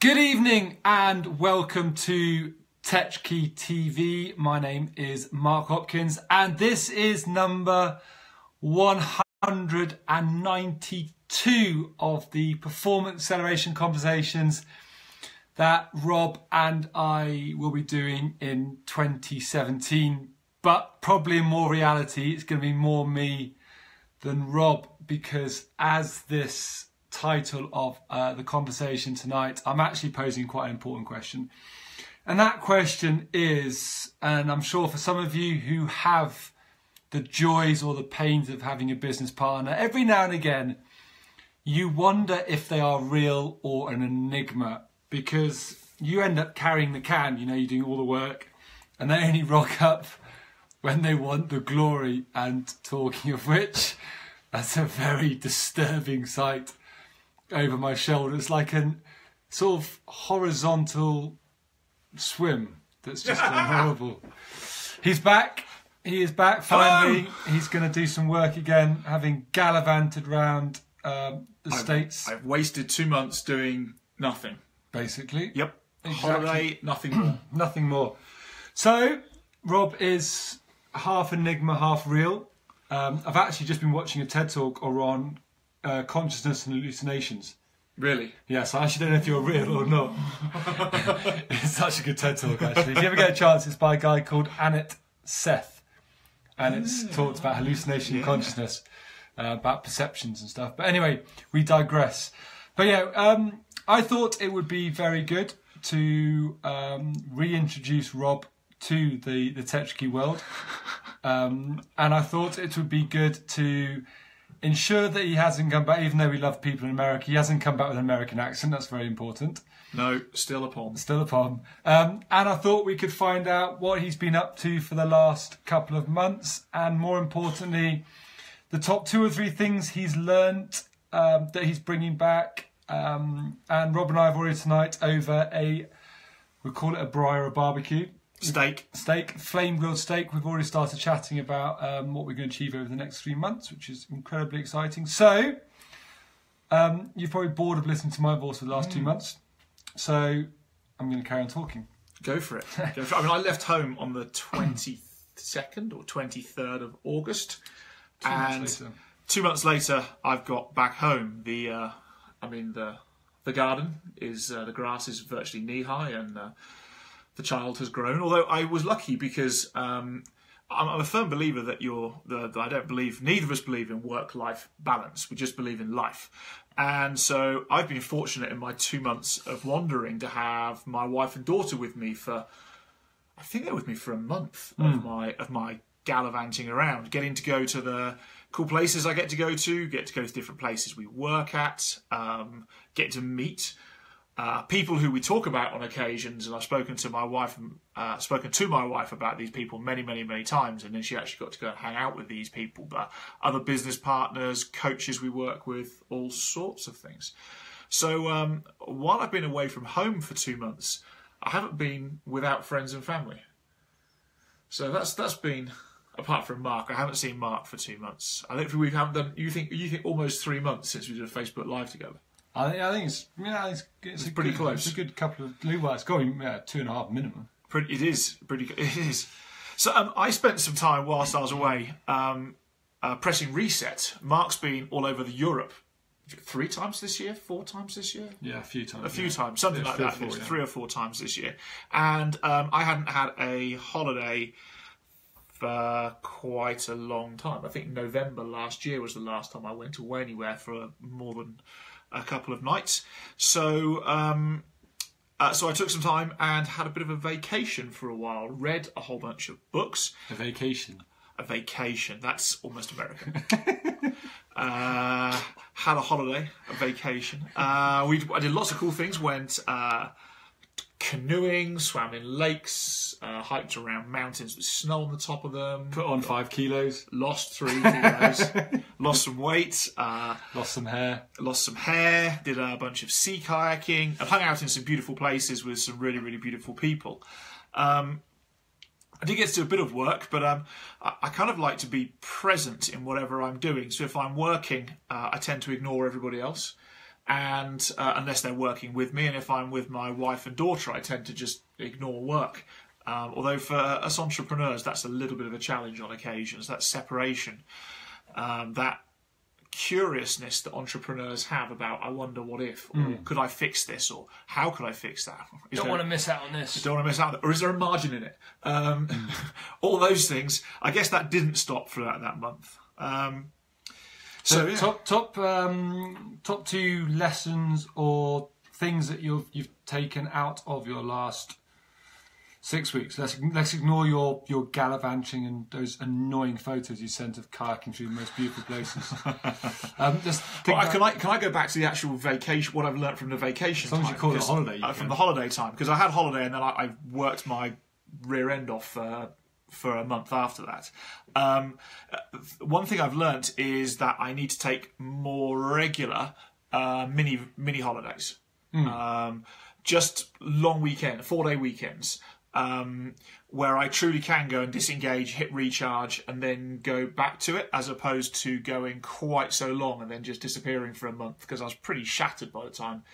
Good evening and welcome to Tetrakey TV. My name is Mark Hopkins and this is number 192 of the Performance Acceleration Conversations that Rob and I will be doing in 2017. But probably in more reality, it's going to be more me than Rob, because as this title of the conversation tonight, I'm actually posing quite an important question. And that question is, and I'm sure for some of you who have the joys or the pains of having a business partner, every now and again, you wonder if they are real or an enigma, because you end up carrying the can, you know, you're doing all the work, and they only rock up when they want the glory. And talking of which, that's a very disturbing sight over my shoulder. It's like a sort of horizontal swim that's just gone horrible. He's back. He is back finally. Hello. He's going to do some work again, having gallivanted round the States. I've wasted 2 months doing nothing. Basically. Yep. Exactly. Holiday, nothing more. Nothing more. So, Rob is half enigma, half real. I've actually just been watching a TED Talk on consciousness and hallucinations. Really? Yes, I actually don't know if you're real or not. It's such a good TED Talk, actually. If you ever get a chance, it's by a guy called Annette Seth. And it's talked about hallucination and consciousness, about perceptions and stuff. But anyway, we digress. But yeah, I thought it would be very good to reintroduce Rob to the Tetrakey world. And I thought it would be good to ensure that he hasn't come back, even though we love people in America, he hasn't come back with an American accent. That's very important. No, still a pom. Still a pom. And I thought we could find out what he's been up to for the last couple of months, and more importantly, the top 2 or 3 things he's learnt that he's bringing back. And Rob and I have already tonight over we'll call it a braai or a barbecue. Steak, flame grilled steak. We've already started chatting about what we're going to achieve over the next 3 months, which is incredibly exciting. So, you've probably bored of listening to my voice for the last 2 months. So, I'm going to carry on talking. Go for it. I mean, I left home on the 22nd or 23rd of August. 2 months later, I've got back home. The garden is, the grass is virtually knee high, and the child has grown. Although I was lucky because I'm a firm believer that neither of us believe in work-life balance. We just believe in life. And so I've been fortunate in my 2 months of wandering to have my wife and daughter with me for, I think they're with me for a month of my gallivanting around, getting to go to the cool places I get to go to different places we work at, get to meet people who we talk about on occasions. And I've spoken to my wife about these people many, many, many times, and then she actually got to go and hang out with these people, but other business partners, coaches we work with, all sorts of things. So while I've been away from home for 2 months, I haven't been without friends and family. So that's been, apart from Mark, I haven't seen Mark for 2 months. I think we haven't done. You think almost 3 months since we did a Facebook Live together. I think it's pretty close. It's a good couple of it's going 2.5 minimum. It is. So I spent some time whilst I was away pressing reset. Mark's been all over Europe 3 times this year, 4 times this year. Yeah, a few times. Something like that. 3 or 4 times this year, and I hadn't had a holiday for quite a long time. I think November last year was the last time I went away anywhere for more than a couple of nights. So so I took some time and had a bit of a vacation for a while. Read a whole bunch of books. A vacation. That's almost American. Had a holiday, a vacation. I did lots of cool things. Went canoeing, swam in lakes, hiked around mountains with snow on the top of them. Put on 5 kilos. Lost 3 kilos. Lost some weight. Lost some hair. Did a bunch of sea kayaking. And hung out in some beautiful places with some really, really beautiful people. I did get to do a bit of work, but I kind of like to be present in whatever I'm doing. So if I'm working, I tend to ignore everybody else. and unless they're working with me, and if I'm with my wife and daughter, I tend to just ignore work. Although for us entrepreneurs, that's a little bit of a challenge on occasions, that separation, that curiousness that entrepreneurs have about, I wonder what if, or could I fix this, or how could I fix that? Don't want to miss out on this. Don't want to miss out, or is there a margin in it? All those things. I guess that didn't stop for that month. So yeah. top 2 lessons or things that you've taken out of your last 6 weeks. Let's ignore your gallivanting and those annoying photos you sent of kayaking through the most beautiful places. Can I go back to the actual vacation? What I've learned from the vacation. As long as you call it a holiday. From the holiday time, because I had holiday and then I worked my rear end off for a month after that. One thing I've learnt is that I need to take more regular mini holidays. Just long weekend, 4-day weekends, where I truly can go and disengage, hit recharge, and then go back to it, as opposed to going quite so long and then just disappearing for a month, because I was pretty shattered by the time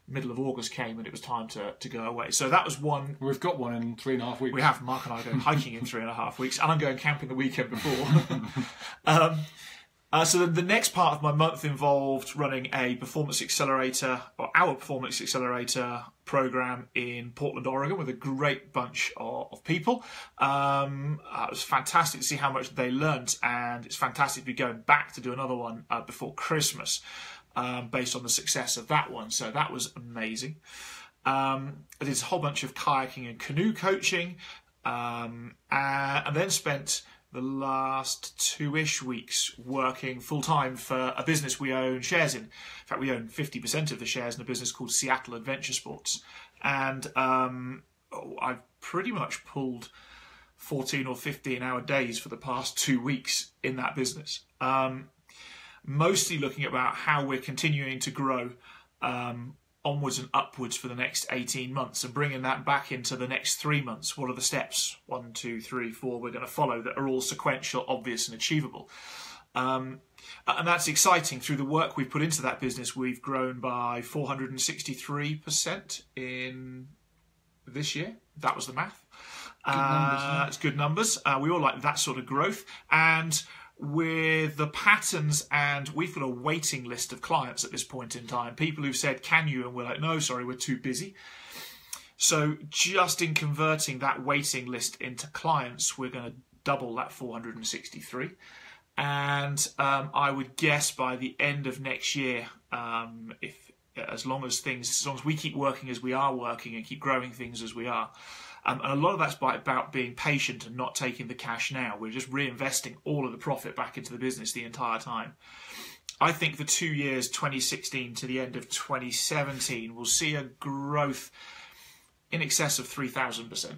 middle of August came and it was time to go away. So that was one. We've got one in 3.5 weeks. We have. Mark and I are going hiking in 3.5 weeks, and I'm going camping the weekend before. So the next part of my month involved running a performance accelerator, or our performance accelerator program in Portland, Oregon, with a great bunch of people. It was fantastic to see how much they learnt, and it's fantastic to be going back to do another one before Christmas, based on the success of that one. So that was amazing. I did a whole bunch of kayaking and canoe coaching, and then spent the last 2-ish weeks working full-time for a business we own shares in. In fact, we own 50% of the shares in a business called Seattle Adventure Sports. And I've pretty much pulled 14 or 15-hour days for the past 2 weeks in that business. Mostly looking about how we're continuing to grow onwards and upwards for the next 18 months, and bringing that back into the next 3 months. What are the steps, 1, 2, 3, 4, we're going to follow, that are all sequential, obvious and achievable? And that's exciting. Through the work we've put into that business, we've grown by 463% in this year. That was the math. It's good numbers. We all like that sort of growth. And with the patterns, and we've got a waiting list of clients at this point in time, people who've said, can you? And we're like, no, sorry, we're too busy. So just in converting that waiting list into clients, we're going to double that 463. And I would guess by the end of next year, as long as we keep working as we are working and keep growing things as we are, and a lot of that's about being patient and not taking the cash now. We're just reinvesting all of the profit back into the business the entire time. I think the 2 years, 2016 to the end of 2017, will see a growth in excess of 3,000%.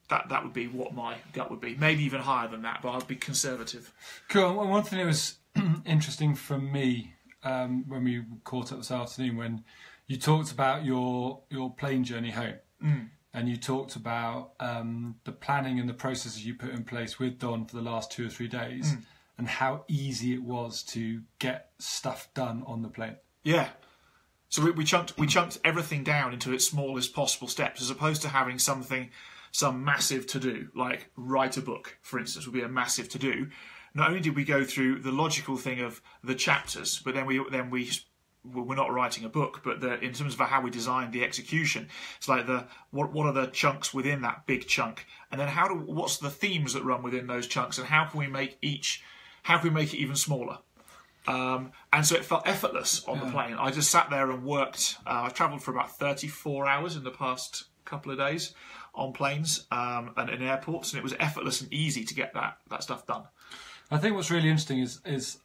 That would be what my gut would be. Maybe even higher than that, but I'll be conservative. Cool. Well, one thing that was interesting for me when we caught up this afternoon, when you talked about your plane journey home. And you talked about the planning and the processes you put in place with Don for the last 2 or 3 days, and how easy it was to get stuff done on the plane. Yeah. So we chunked everything down into its smallest possible steps, as opposed to having some massive to do, like write a book, for instance, would be a massive to do. Not only did we go through the logical thing of the chapters, but then we're not writing a book, but in terms of how we designed the execution, it's like what are the chunks within that big chunk, and then what's the themes that run within those chunks, and how can we make it even smaller? And so it felt effortless on the plane. I just sat there and worked. I've travelled for about 34 hours in the past couple of days on planes and in airports, and it was effortless and easy to get that stuff done. I think what's really interesting is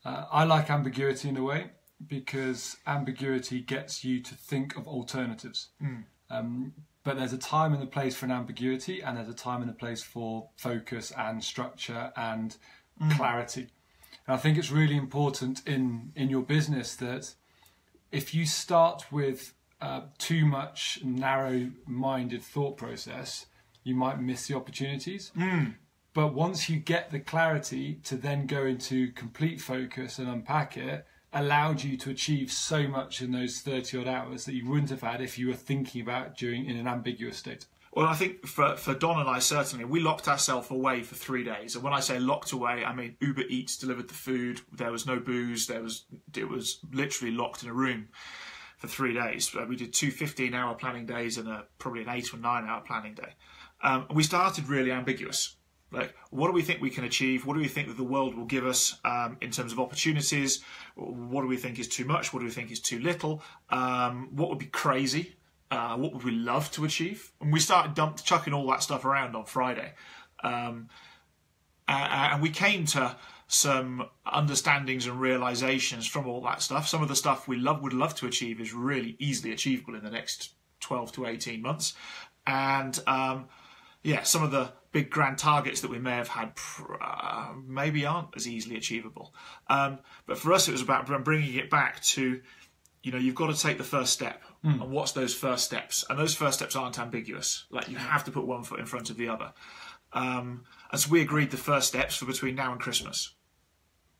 I like ambiguity in a way, because ambiguity gets you to think of alternatives. But there's a time and a place for an ambiguity, and there's a time and a place for focus and structure and clarity. And I think it's really important in your business that if you start with too much narrow-minded thought process, you might miss the opportunities. But once you get the clarity to then go into complete focus and unpack it, allowed you to achieve so much in those 30 odd hours that you wouldn't have had if you were thinking about doing in an ambiguous state? Well, I think for Don and I, certainly, we locked ourselves away for 3 days. And when I say locked away, I mean Uber Eats delivered the food. There was no booze. It was literally locked in a room for 3 days. We did 2 15-hour planning days and probably an 8 or 9 hour planning day. We started really ambiguous. Like, what do we think we can achieve? What do we think that the world will give us in terms of opportunities? What do we think is too much? What do we think is too little? What would be crazy? What would we love to achieve? And we started chucking all that stuff around on Friday. And we came to some understandings and realizations from all that stuff. Some of the stuff we would love to achieve is really easily achievable in the next 12 to 18 months. And some of the big grand targets that we may have had maybe aren't as easily achievable. But for us, it was about bringing it back to, you've got to take the first step. And what's those first steps? And those first steps aren't ambiguous. Like, you have to put one foot in front of the other. And so we agreed the first steps for between now and Christmas.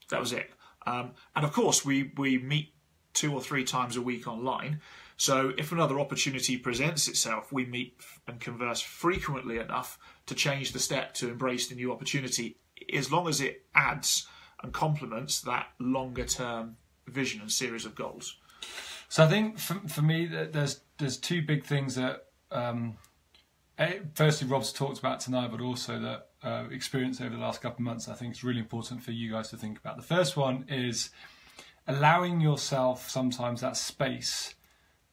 That was it. And of course, we meet 2 or 3 times a week online. So if another opportunity presents itself, we meet and converse frequently enough to change the step to embrace the new opportunity, as long as it adds and complements that longer term vision and series of goals. So I think for me, there's 2 big things that, firstly, Rob's talked about tonight, but also that experience over the last couple of months, I think it's really important for you guys to think about. The first one is allowing yourself sometimes that space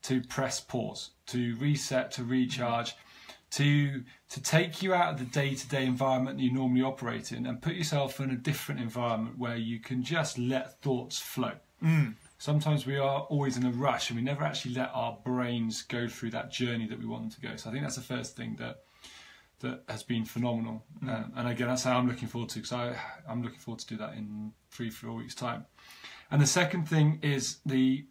to press pause, to reset, to recharge, to take you out of the day-to-day environment that you normally operate in and put yourself in a different environment where you can just let thoughts flow. Sometimes we are always in a rush and we never actually let our brains go through that journey that we want them to go. So I think that's the first thing that has been phenomenal. And again, that's how I'm looking forward to, because I'm looking forward to do that in 3-4 weeks' time. And the second thing is the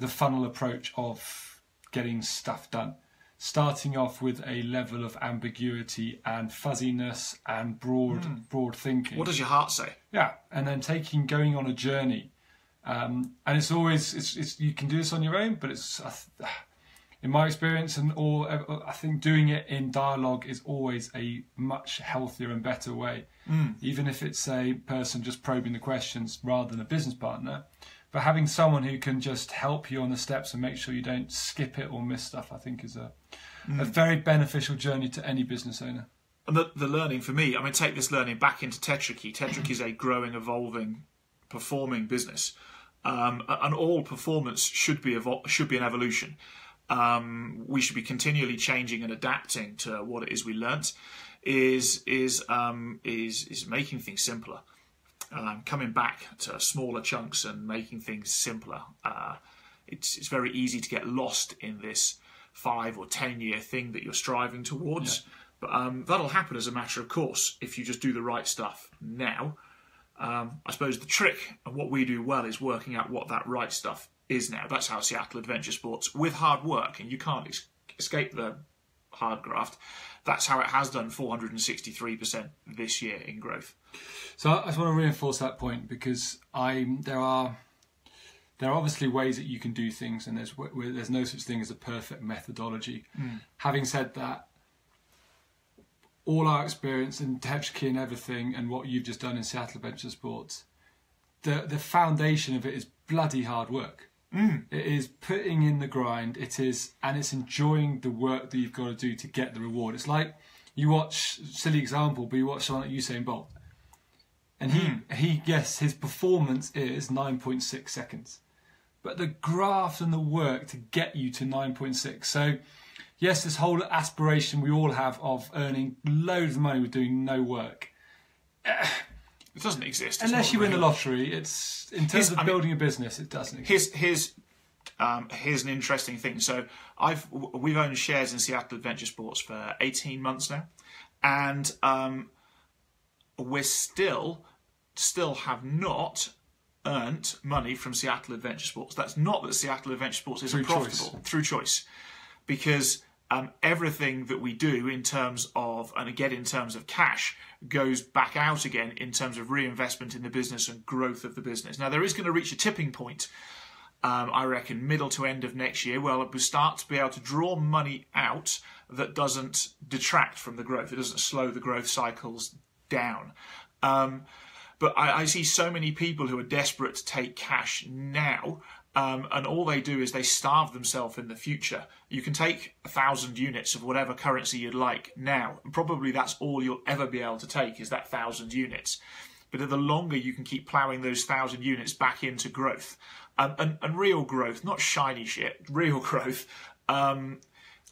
funnel approach of getting stuff done. Starting off with a level of ambiguity and fuzziness and broad thinking. What does your heart say? Yeah, and then going on a journey. And it's always, you can do this on your own, but it's, in my experience I think doing it in dialogue is always a much healthier and better way. Even if it's a person just probing the questions rather than a business partner. But having someone who can just help you on the steps and make sure you don't skip it or miss stuff, I think is a very beneficial journey to any business owner. And the learning for me, take this learning back into Tetrakey. Tetrakey is a growing, evolving, performing business. And all performance should be an evolution. We should be continually changing and adapting to what it is we learnt. Is making things simpler. Coming back to smaller chunks and making things simpler. It's very easy to get lost in this 5 or 10 year thing that you're striving towards. Yeah. But that'll happen as a matter of course if you just do the right stuff now. I suppose the trick and what we do well is working out what that right stuff is now. That's how Seattle Adventure Sports, with hard work, and you can't escape the hard graft, that's how it has done 463% this year in growth. So I just want to reinforce that point, because there are obviously ways that you can do things, and there's no such thing as a perfect methodology. Having said that, all our experience in Tetrakey and everything, and what you've just done in Seattle Adventure Sports, the foundation of it is bloody hard work. It is putting in the grind. And it's enjoying the work that you've got to do to get the reward. It's like you watch, silly example, but you watch someone like Usain Bolt, and his performance is 9.6 seconds, but the graft and the work to get you to 9.6. So yes, this whole aspiration we all have of earning loads of money with doing no work. It doesn't exist. Unless you win the lottery. It's in terms of building a business, it doesn't exist. Here's an interesting thing. So we've owned shares in Seattle Adventure Sports for 18 months now, and we're still have not earned money from Seattle Adventure Sports. That's not that Seattle Adventure Sports isn't profitable through choice, because everything that we do in terms of, and again in terms of cash, goes back out again in terms of reinvestment in the business and growth of the business. Now, there is going to reach a tipping point, I reckon, middle to end of next year, where we'll start to be able to draw money out that doesn't detract from the growth. It doesn't slow the growth cycles down. But I see so many people who are desperate to take cash now, and all they do is they starve themselves in the future. You can take 1,000 units of whatever currency you'd like now, and probably that's all you'll ever be able to take is that 1,000 units. But the longer you can keep ploughing those 1,000 units back into growth, and real growth, not shiny shit, real growth. The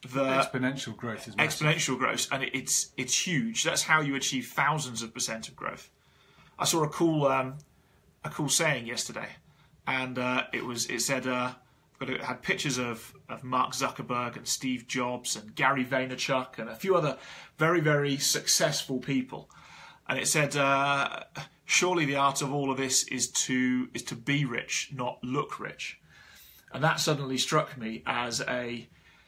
exponential growth is massive. Exponential growth, and it's huge. That's how you achieve thousands of % of growth. I saw a cool saying yesterday, and it said it had pictures of Mark Zuckerberg and Steve Jobs and Gary Vaynerchuk and a few other very, very successful people, and it said, surely the art of all of this is to be rich, not look rich. And that suddenly struck me as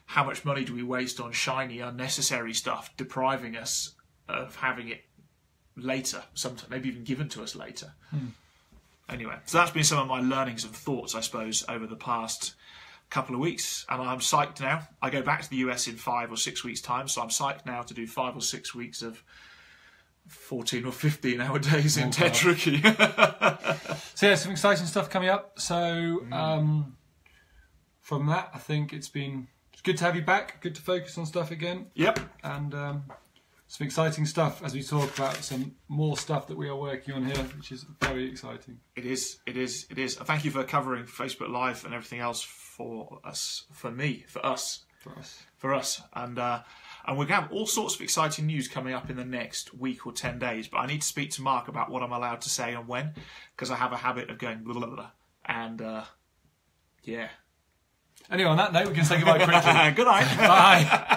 how much money do we waste on shiny, unnecessary stuff, depriving us of having it later, sometime, maybe even given to us later. Anyway, so that's been some of my learnings and thoughts, I suppose, over the past couple of weeks, and I'm psyched now. I go back to the US in 5 or 6 weeks' time, so I'm psyched now to do 5 or 6 weeks of 14 or 15 hour days in Tetrakey. So yeah, some exciting stuff coming up. So from that, I think it's good to have you back. Good to focus on stuff again. Yep. And some exciting stuff as we talk about some more stuff that we are working on here, which is very exciting. It is. Thank you for covering Facebook Live and everything else for us, for us. And we're going to have all sorts of exciting news coming up in the next week or 10 days. But I need to speak to Mark about what I'm allowed to say and when, because I have a habit of going blah, blah, blah. And yeah. Anyway, on that note, we can say goodbye quickly. Good night. Bye.